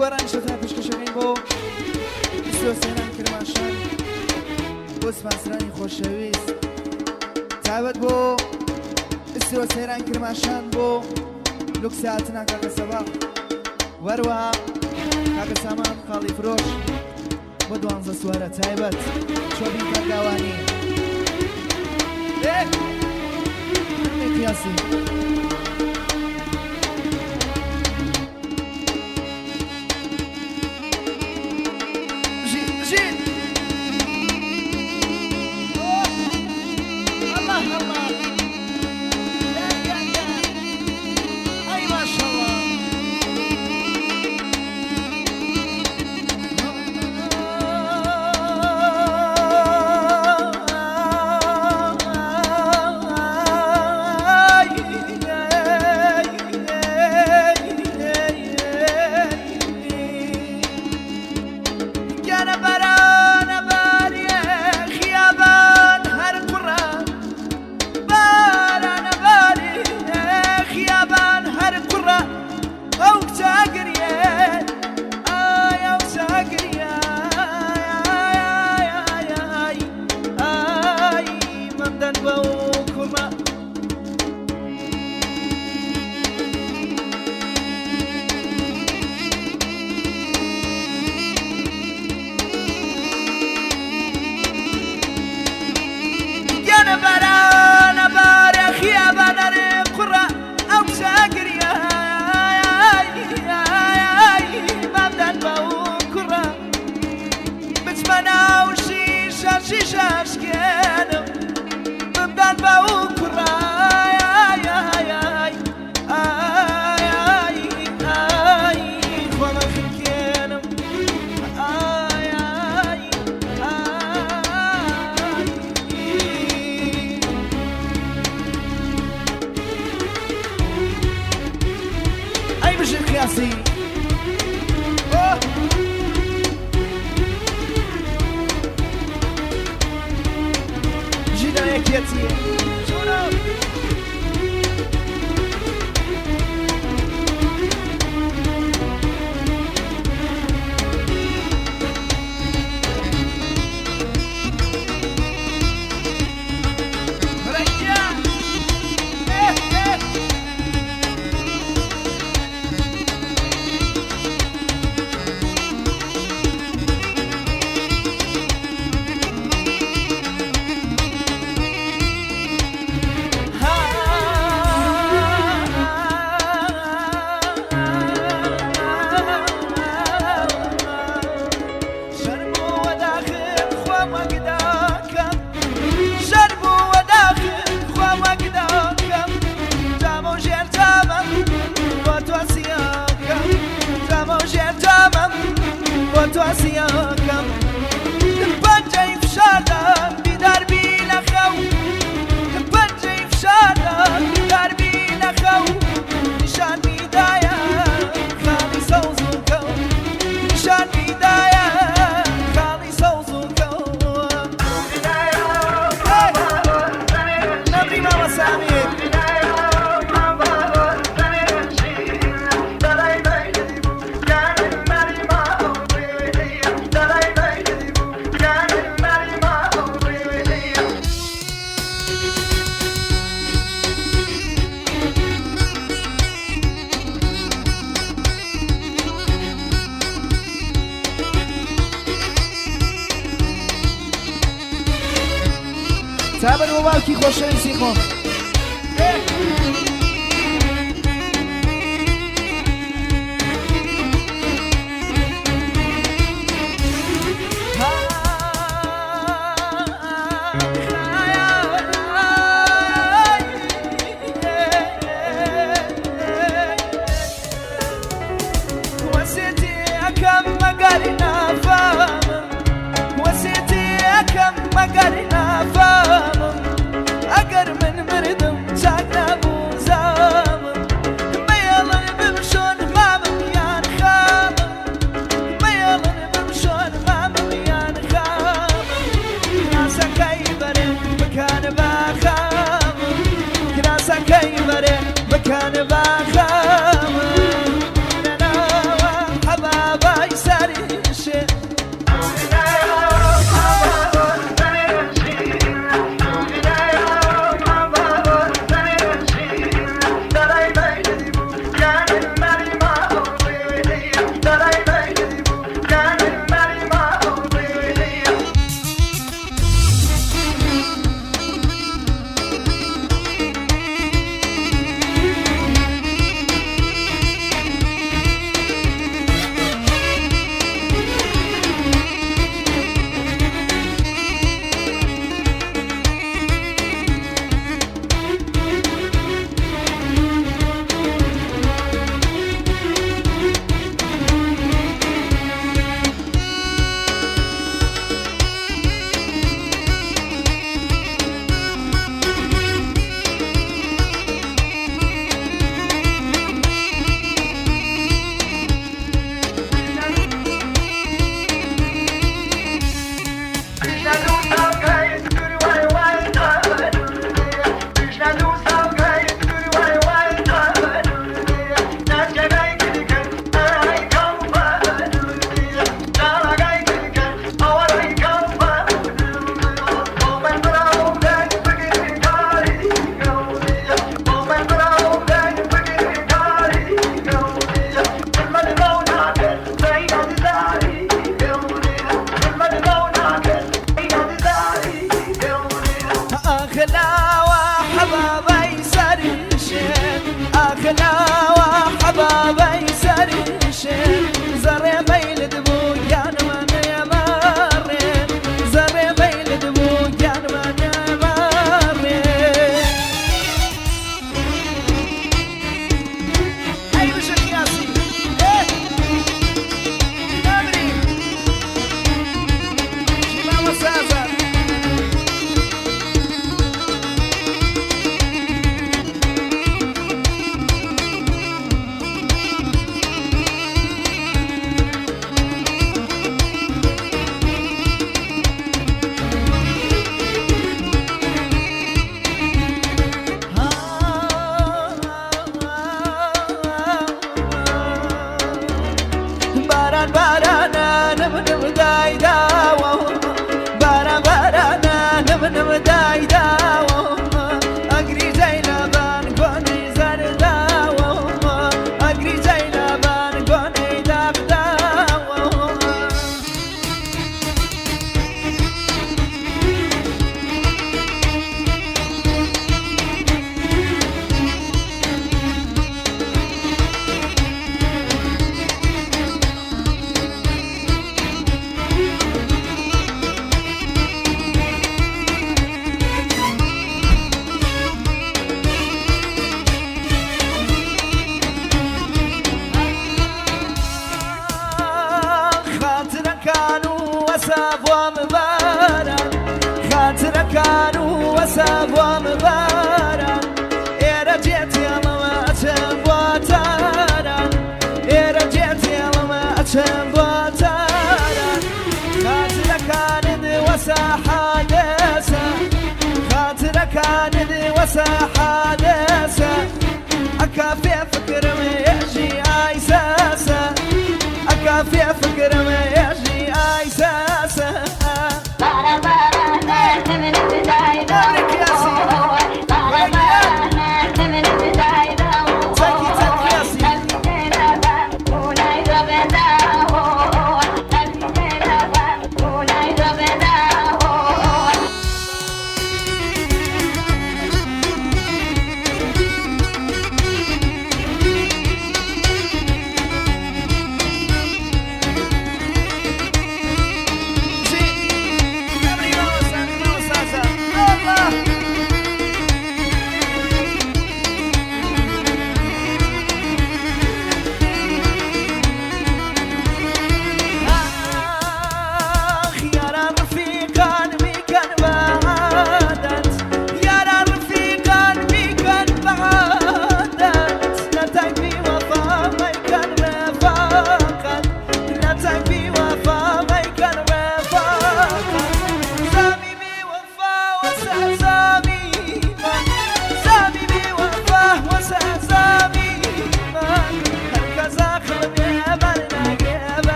گۆرانی شە تا پێشکەشەکەین بۆ سێنان کرماشان بۆ سپاسرانی خۆشەویست تایبەت بۆ سێران کرماشان بۆ لوکسی هاتنە کاکە سەباق وەروەها کاکە سامان خاڵی فرۆش بۆ 12 سوارە تایبەت چۆبی کەرگاوانی قیاسی قیاسی جینا یکیتیه تابن و باوکی خۆشەویستی خۆم مكان باخام أخلا وحبابي سرشين أخلا وحبابي سرشين زري ميل دبويان من يمارين زري ميل دبويان من يمارين أي وشك ياسين نمري شباب وسازر Baran barana nam nam dai dawo Baran barana nam nam dai dawo Agri zaina ban goni zar dawo Agri zaina ban goni dak dawo وسافوا مبارا خاطر كانوا وسافوا مبارا يا رجعت يا ماما أتبوا تارا يا رجعت يا ماما أتبوا تارا خاطر كان وسا حادثة خاطر كان وسا حادثة أكافي فكر ما يجي عيساسة أكافي فكر ما يجي عيساسة Bara bara ne bidai da bara bara ne bidai da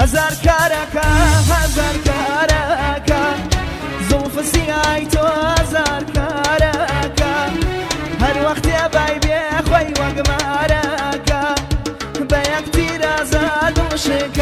هزار كاركا هزار كاركا زوف سيايتو هزار كاركا هر وقت يا بايبي خوي وقماركا بيا كتير ازاد وشكا